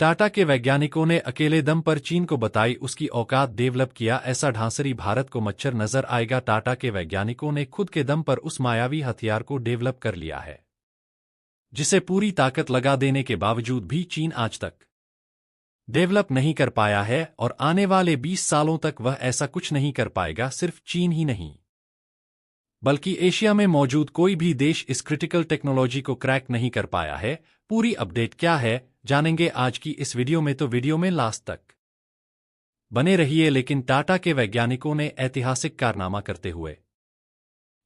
टाटा के वैज्ञानिकों ने अकेले दम पर चीन को बताई उसकी औकात, डेवलप किया ऐसा ढांसरी भारत को मच्छर नजर आएगा। टाटा के वैज्ञानिकों ने खुद के दम पर उस मायावी हथियार को डेवलप कर लिया है जिसे पूरी ताकत लगा देने के बावजूद भी चीन आज तक डेवलप नहीं कर पाया है और आने वाले 20 सालों तक वह ऐसा कुछ नहीं कर पाएगा। सिर्फ चीन ही नहीं बल्कि एशिया में मौजूद कोई भी देश इस क्रिटिकल टेक्नोलॉजी को क्रैक नहीं कर पाया है। पूरी अपडेट क्या है जानेंगे आज की इस वीडियो में, तो वीडियो में लास्ट तक बने रहिए। लेकिन टाटा के वैज्ञानिकों ने ऐतिहासिक कारनामा करते हुए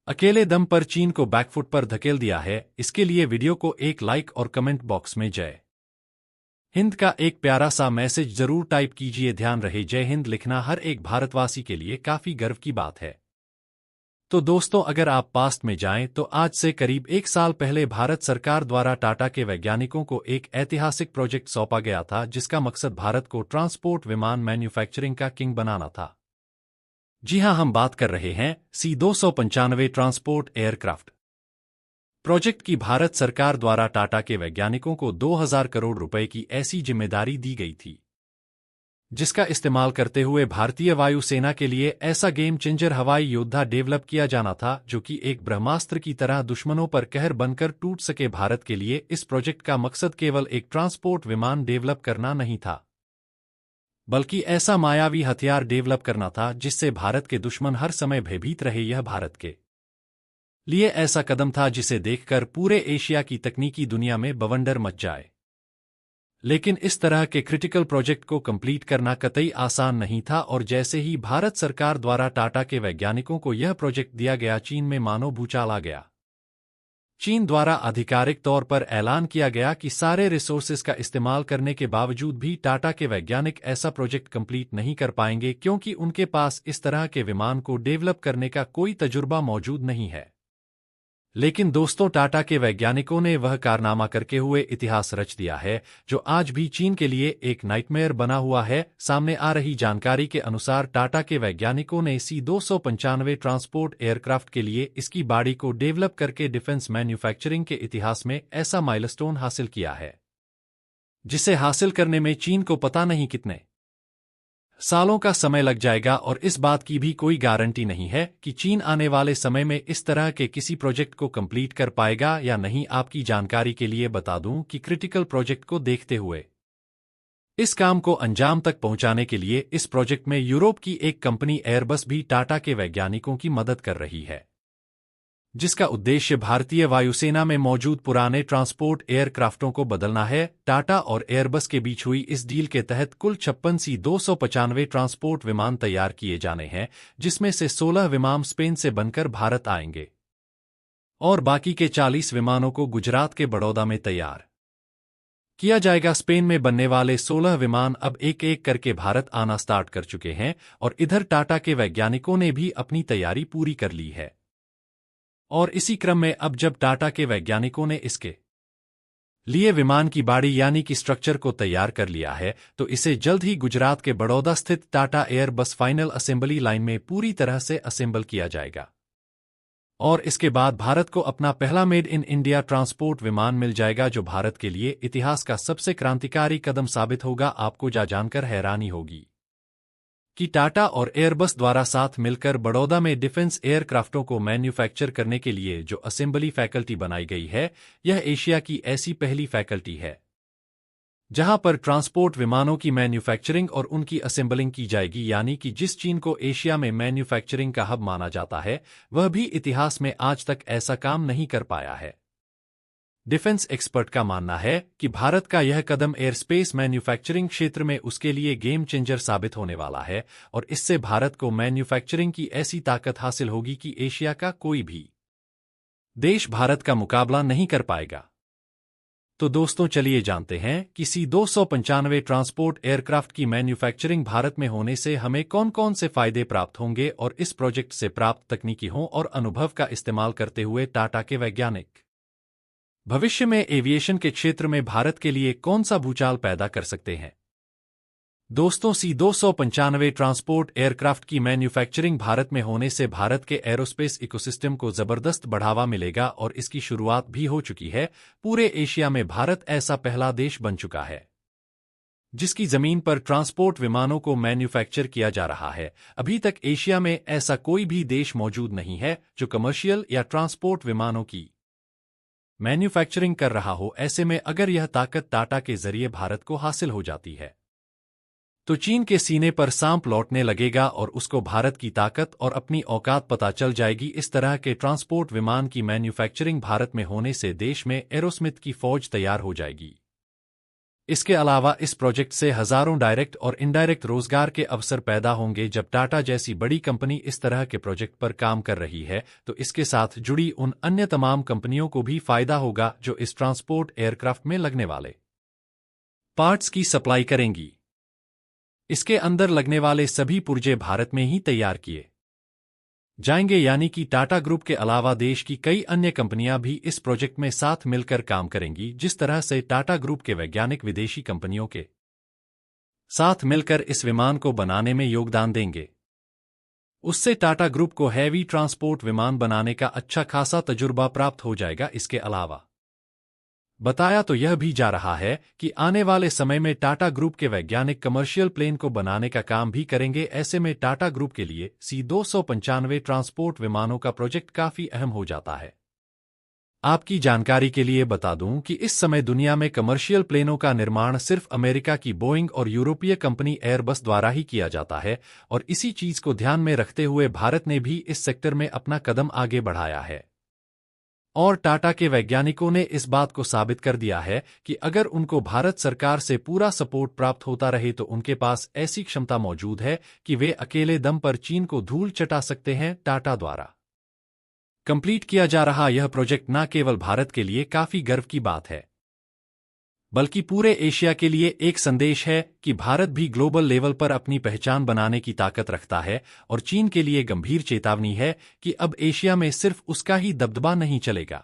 अकेले दम पर चीन को बैकफुट पर धकेल दिया है। इसके लिए वीडियो को एक लाइक और कमेंट बॉक्स में जय हिंद का एक प्यारा सा मैसेज जरूर टाइप कीजिए। ध्यान रहे, जय हिंद लिखना हर एक भारतवासी के लिए काफी गर्व की बात है। तो दोस्तों, अगर आप पास्ट में जाएं तो आज से करीब 1 साल पहले भारत सरकार द्वारा टाटा के वैज्ञानिकों को एक ऐतिहासिक प्रोजेक्ट सौंपा गया था जिसका मकसद भारत को ट्रांसपोर्ट विमान मैन्युफैक्चरिंग का किंग बनाना था। जी हां, हम बात कर रहे हैं C-295 ट्रांसपोर्ट एयरक्राफ्ट प्रोजेक्ट की। भारत सरकार द्वारा टाटा के वैज्ञानिकों को 2000 करोड़ रुपए की ऐसी जिम्मेदारी दी गई थी जिसका इस्तेमाल करते हुए भारतीय वायुसेना के लिए ऐसा गेम चेंजर हवाई योद्धा डेवलप किया जाना था जो कि एक ब्रह्मास्त्र की तरह दुश्मनों पर कहर बनकर टूट सके। भारत के लिए इस प्रोजेक्ट का मकसद केवल एक ट्रांसपोर्ट विमान डेवलप करना नहीं था बल्कि ऐसा मायावी हथियार डेवलप करना था जिससे भारत के दुश्मन हर समय भयभीत रहे। यह भारत के लिए ऐसा कदम था जिसे देखकर पूरे एशिया की तकनीकी दुनिया में बवंडर मच जाए। लेकिन इस तरह के क्रिटिकल प्रोजेक्ट को कंप्लीट करना कतई आसान नहीं था और जैसे ही भारत सरकार द्वारा टाटा के वैज्ञानिकों को यह प्रोजेक्ट दिया गया, चीन में मानो भूचाल आ गया। चीन द्वारा आधिकारिक तौर पर ऐलान किया गया कि सारे रिसोर्सेज का इस्तेमाल करने के बावजूद भी टाटा के वैज्ञानिक ऐसा प्रोजेक्ट कंप्लीट नहीं कर पाएंगे क्योंकि उनके पास इस तरह के विमान को डेवलप करने का कोई तजुर्बा मौजूद नहीं है। लेकिन दोस्तों, टाटा के वैज्ञानिकों ने वह कारनामा करके हुए इतिहास रच दिया है जो आज भी चीन के लिए एक नाइटमेयर बना हुआ है। सामने आ रही जानकारी के अनुसार टाटा के वैज्ञानिकों ने C-295 ट्रांसपोर्ट एयरक्राफ्ट के लिए इसकी बॉडी को डेवलप करके डिफेंस मैन्युफैक्चरिंग के इतिहास में ऐसा माइलस्टोन हासिल किया है जिसे हासिल करने में चीन को पता नहीं कितने सालों का समय लग जाएगा और इस बात की भी कोई गारंटी नहीं है कि चीन आने वाले समय में इस तरह के किसी प्रोजेक्ट को कंप्लीट कर पाएगा या नहीं। आपकी जानकारी के लिए बता दूं कि क्रिटिकल प्रोजेक्ट को देखते हुए इस काम को अंजाम तक पहुंचाने के लिए इस प्रोजेक्ट में यूरोप की एक कंपनी एयरबस भी टाटा के वैज्ञानिकों की मदद कर रही है जिसका उद्देश्य भारतीय वायुसेना में मौजूद पुराने ट्रांसपोर्ट एयरक्राफ्टों को बदलना है। टाटा और एयरबस के बीच हुई इस डील के तहत कुल 56 C-295 ट्रांसपोर्ट विमान तैयार किए जाने हैं जिसमें से 16 विमान स्पेन से बनकर भारत आएंगे और बाकी के 40 विमानों को गुजरात के बड़ौदा में तैयार किया जाएगा। स्पेन में बनने वाले 16 विमान अब एक एक करके भारत आना स्टार्ट कर चुके हैं और इधर टाटा के वैज्ञानिकों ने भी अपनी तैयारी पूरी कर ली है और इसी क्रम में अब जब टाटा के वैज्ञानिकों ने इसके लिए विमान की बॉडी यानी कि स्ट्रक्चर को तैयार कर लिया है तो इसे जल्द ही गुजरात के बड़ौदा स्थित Tata Airbus final assembly line में पूरी तरह से असेंबल किया जाएगा और इसके बाद भारत को अपना पहला मेड इन इंडिया ट्रांसपोर्ट विमान मिल जाएगा जो भारत के लिए इतिहास का सबसे क्रांतिकारी कदम साबित होगा। आपको जानकर हैरानी होगी कि टाटा और एयरबस द्वारा साथ मिलकर बड़ौदा में डिफेंस एयरक्राफ्टों को मैन्युफैक्चर करने के लिए जो असेंबली फैकल्टी बनाई गई है, यह एशिया की ऐसी पहली फैकल्टी है जहां पर ट्रांसपोर्ट विमानों की मैन्युफैक्चरिंग और उनकी असेंबलिंग की जाएगी। यानी कि जिस चीन को एशिया में मैन्युफैक्चरिंग का हब माना जाता है वह भी इतिहास में आज तक ऐसा काम नहीं कर पाया है। डिफेंस एक्सपर्ट का मानना है कि भारत का यह कदम एयरस्पेस मैन्युफैक्चरिंग क्षेत्र में उसके लिए गेम चेंजर साबित होने वाला है और इससे भारत को मैन्युफैक्चरिंग की ऐसी ताकत हासिल होगी कि एशिया का कोई भी देश भारत का मुकाबला नहीं कर पाएगा। तो दोस्तों, चलिए जानते हैं कि C-295 ट्रांसपोर्ट एयरक्राफ्ट की मैन्युफैक्चरिंग भारत में होने से हमें कौन कौन से फायदे प्राप्त होंगे और इस प्रोजेक्ट से प्राप्त तकनीकों और अनुभव का इस्तेमाल करते हुए टाटा के वैज्ञानिक भविष्य में एविएशन के क्षेत्र में भारत के लिए कौन सा भूचाल पैदा कर सकते हैं। दोस्तों, C-295 ट्रांसपोर्ट एयरक्राफ्ट की मैन्युफैक्चरिंग भारत में होने से भारत के एरोस्पेस इकोसिस्टम को जबरदस्त बढ़ावा मिलेगा और इसकी शुरुआत भी हो चुकी है। पूरे एशिया में भारत ऐसा पहला देश बन चुका है जिसकी जमीन पर ट्रांसपोर्ट विमानों को मैन्युफैक्चर किया जा रहा है। अभी तक एशिया में ऐसा कोई भी देश मौजूद नहीं है जो कमर्शियल या ट्रांसपोर्ट विमानों की मैन्युफैक्चरिंग कर रहा हो। ऐसे में अगर यह ताकत टाटा के जरिए भारत को हासिल हो जाती है तो चीन के सीने पर सांप लौटने लगेगा और उसको भारत की ताकत और अपनी औकात पता चल जाएगी। इस तरह के ट्रांसपोर्ट विमान की मैन्युफैक्चरिंग भारत में होने से देश में एरोस्मिथ की फौज तैयार हो जाएगी। इसके अलावा इस प्रोजेक्ट से हजारों डायरेक्ट और इनडायरेक्ट रोजगार के अवसर पैदा होंगे। जब टाटा जैसी बड़ी कंपनी इस तरह के प्रोजेक्ट पर काम कर रही है तो इसके साथ जुड़ी उन अन्य तमाम कंपनियों को भी फायदा होगा जो इस ट्रांसपोर्ट एयरक्राफ्ट में लगने वाले पार्ट्स की सप्लाई करेंगी। इसके अंदर लगने वाले सभी पुर्जे भारत में ही तैयार किए जाएंगे, यानी कि टाटा ग्रुप के अलावा देश की कई अन्य कंपनियां भी इस प्रोजेक्ट में साथ मिलकर काम करेंगी। जिस तरह से टाटा ग्रुप के वैज्ञानिक विदेशी कंपनियों के साथ मिलकर इस विमान को बनाने में योगदान देंगे, उससे टाटा ग्रुप को हैवी ट्रांसपोर्ट विमान बनाने का अच्छा खासा तजुर्बा प्राप्त हो जाएगा। इसके अलावा बताया तो यह भी जा रहा है कि आने वाले समय में टाटा ग्रुप के वैज्ञानिक कमर्शियल प्लेन को बनाने का काम भी करेंगे। ऐसे में टाटा ग्रुप के लिए C-295 ट्रांसपोर्ट विमानों का प्रोजेक्ट काफी अहम हो जाता है। आपकी जानकारी के लिए बता दूं कि इस समय दुनिया में कमर्शियल प्लेनों का निर्माण सिर्फ अमेरिका की बोइंग और यूरोपीय कंपनी एयरबस द्वारा ही किया जाता है और इसी चीज को ध्यान में रखते हुए भारत ने भी इस सेक्टर में अपना कदम आगे बढ़ाया है। और टाटा के वैज्ञानिकों ने इस बात को साबित कर दिया है कि अगर उनको भारत सरकार से पूरा सपोर्ट प्राप्त होता रहे तो उनके पास ऐसी क्षमता मौजूद है कि वे अकेले दम पर चीन को धूल चटा सकते हैं। टाटा द्वारा कंप्लीट किया जा रहा यह प्रोजेक्ट न केवल भारत के लिए काफी गर्व की बात है बल्कि पूरे एशिया के लिए एक संदेश है कि भारत भी ग्लोबल लेवल पर अपनी पहचान बनाने की ताकत रखता है और चीन के लिए गंभीर चेतावनी है कि अब एशिया में सिर्फ उसका ही दबदबा नहीं चलेगा।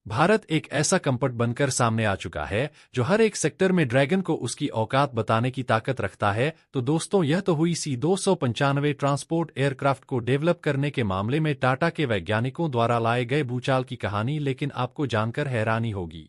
भारत एक ऐसा कंपट बनकर सामने आ चुका है जो हर एक सेक्टर में ड्रैगन को उसकी औकात बताने की ताकत रखता है। तो दोस्तों, यह तो हुई C-295 ट्रांसपोर्ट एयरक्राफ्ट को डेवलप करने के मामले में टाटा के वैज्ञानिकों द्वारा लाए गए भूचाल की कहानी, लेकिन आपको जानकर हैरानी होगी